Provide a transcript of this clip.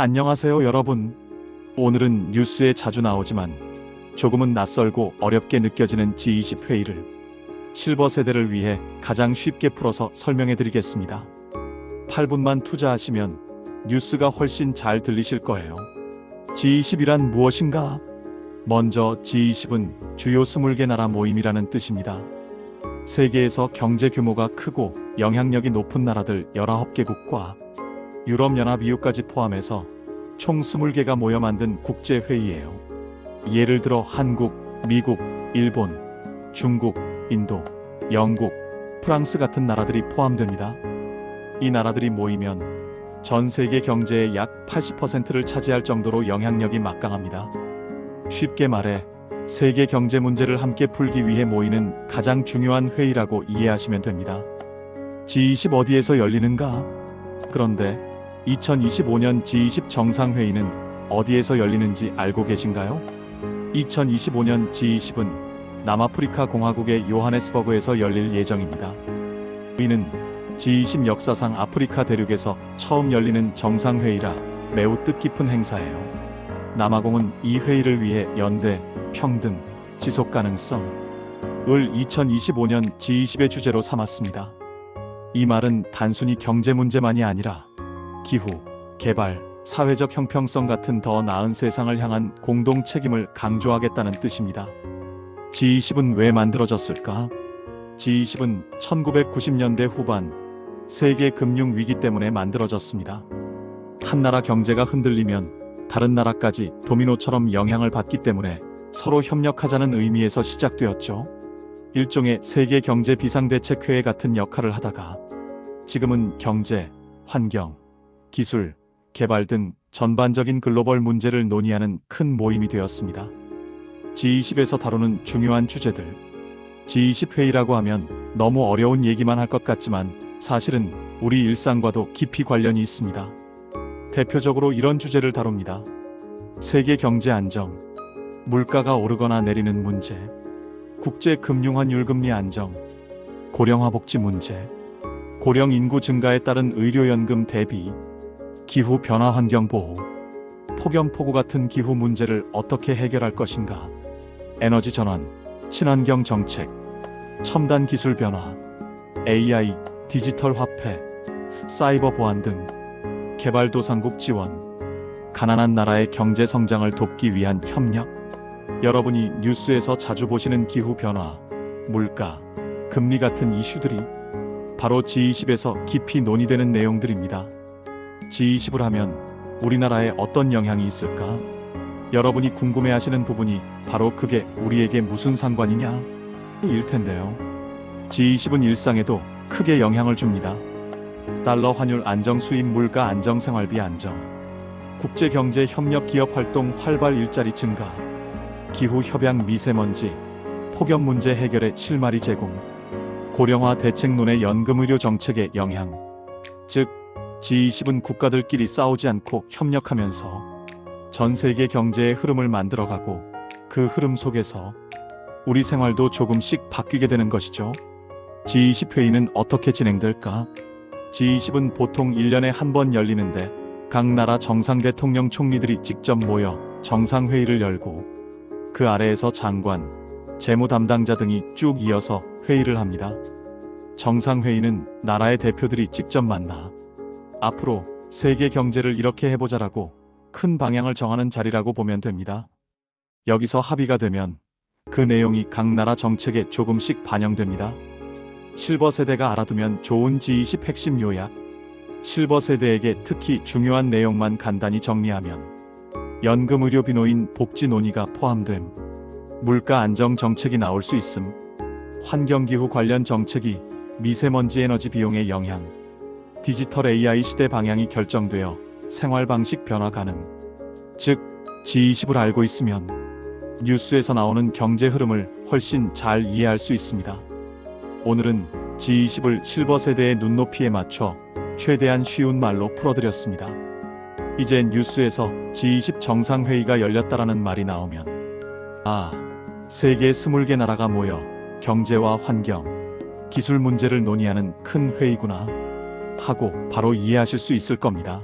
안녕하세요, 여러분. 오늘은 뉴스에 자주 나오지만 조금은 낯설고 어렵게 느껴지는 G20 회의를 실버 세대를 위해 가장 쉽게 풀어서 설명해 드리겠습니다. 8분만 투자하시면 뉴스가 훨씬 잘 들리실 거예요. G20이란 무엇인가? 먼저 G20은 주요 20개 나라 모임이라는 뜻입니다. 세계에서 경제 규모가 크고 영향력이 높은 나라들 19개국과 유럽연합 EU까지 포함해서 총 20개가 모여 만든 국제회의예요. 예를 들어 한국, 미국, 일본, 중국, 인도, 영국, 프랑스 같은 나라들이 포함됩니다. 이 나라들이 모이면 전 세계 경제의 약 80%를 차지할 정도로 영향력이 막강합니다. 쉽게 말해 세계 경제 문제를 함께 풀기 위해 모이는 가장 중요한 회의라고 이해하시면 됩니다. G20 어디에서 열리는가? 그런데 2025년 G20 정상회의는 어디에서 열리는지 알고 계신가요? 2025년 G20은 남아프리카 공화국의 요하네스버그에서 열릴 예정입니다. 이는 G20 역사상 아프리카 대륙에서 처음 열리는 정상회의라 매우 뜻깊은 행사예요. 남아공은 이 회의를 위해 연대, 평등, 지속가능성을 2025년 G20의 주제로 삼았습니다. 이 말은 단순히 경제 문제만이 아니라 기후, 개발, 사회적 형평성 같은 더 나은 세상을 향한 공동 책임을 강조하겠다는 뜻입니다. G20은 왜 만들어졌을까? G20은 1990년대 후반 세계 금융 위기 때문에 만들어졌습니다. 한 나라 경제가 흔들리면 다른 나라까지 도미노처럼 영향을 받기 때문에 서로 협력하자는 의미에서 시작되었죠. 일종의 세계 경제 비상대책회의 같은 역할을 하다가 지금은 경제, 환경, 기술, 개발 등 전반적인 글로벌 문제를 논의하는 큰 모임이 되었습니다. G20에서 다루는 중요한 주제들. G20 회의라고 하면 너무 어려운 얘기만 할 것 같지만 사실은 우리 일상과도 깊이 관련이 있습니다. 대표적으로 이런 주제를 다룹니다. 세계 경제 안정, 물가가 오르거나 내리는 문제, 국제 금융 환율 금리 안정, 고령화 복지 문제, 고령 인구 증가에 따른 의료연금 대비, 기후 변화 환경 보호, 폭염 폭우 같은 기후 문제를 어떻게 해결할 것인가, 에너지 전환, 친환경 정책, 첨단 기술 변화, AI, 디지털 화폐, 사이버 보안 등 개발도상국 지원, 가난한 나라의 경제 성장을 돕기 위한 협력. 여러분이 뉴스에서 자주 보시는 기후 변화, 물가, 금리 같은 이슈들이 바로 G20에서 깊이 논의되는 내용들입니다. G20을 하면 우리나라에 어떤 영향이 있을까? 여러분이 궁금해하시는 부분이 바로 그게 우리에게 무슨 상관이냐? 일 텐데요. G20은 일상에도 크게 영향을 줍니다. 달러 환율 안정, 수입 물가 안정, 생활비 안정, 국제경제 협력, 기업 활동 활발, 일자리 증가, 기후 협약, 미세먼지, 폭염 문제 해결의 실마리 제공, 고령화 대책론의 연금 의료 정책의 영향. 즉 G20은 국가들끼리 싸우지 않고 협력하면서 전 세계 경제의 흐름을 만들어가고 그 흐름 속에서 우리 생활도 조금씩 바뀌게 되는 것이죠. G20 회의는 어떻게 진행될까? G20은 보통 1년에 한 번 열리는데 각 나라 정상 대통령 총리들이 직접 모여 정상회의를 열고 그 아래에서 장관, 재무 담당자 등이 쭉 이어서 회의를 합니다. 정상회의는 나라의 대표들이 직접 만나 앞으로 세계 경제를 이렇게 해보자라고 큰 방향을 정하는 자리라고 보면 됩니다. 여기서 합의가 되면 그 내용이 각 나라 정책에 조금씩 반영됩니다. 실버 세대가 알아두면 좋은 G20 핵심 요약. 실버 세대에게 특히 중요한 내용만 간단히 정리하면 연금 의료 비노인 복지 논의가 포함됨, 물가 안정 정책이 나올 수 있음, 환경기후 관련 정책이 미세먼지 에너지 비용의 영향, 디지털 AI 시대 방향이 결정되어 생활 방식 변화 가능. 즉 G20을 알고 있으면 뉴스에서 나오는 경제 흐름을 훨씬 잘 이해할 수 있습니다. 오늘은 G20을 실버 세대의 눈높이에 맞춰 최대한 쉬운 말로 풀어드렸습니다. 이제 뉴스에서 G20 정상회의가 열렸다라는 말이 나오면 세계 20개 나라가 모여 경제와 환경, 기술 문제를 논의하는 큰 회의구나 하고 바로 이해하실 수 있을 겁니다.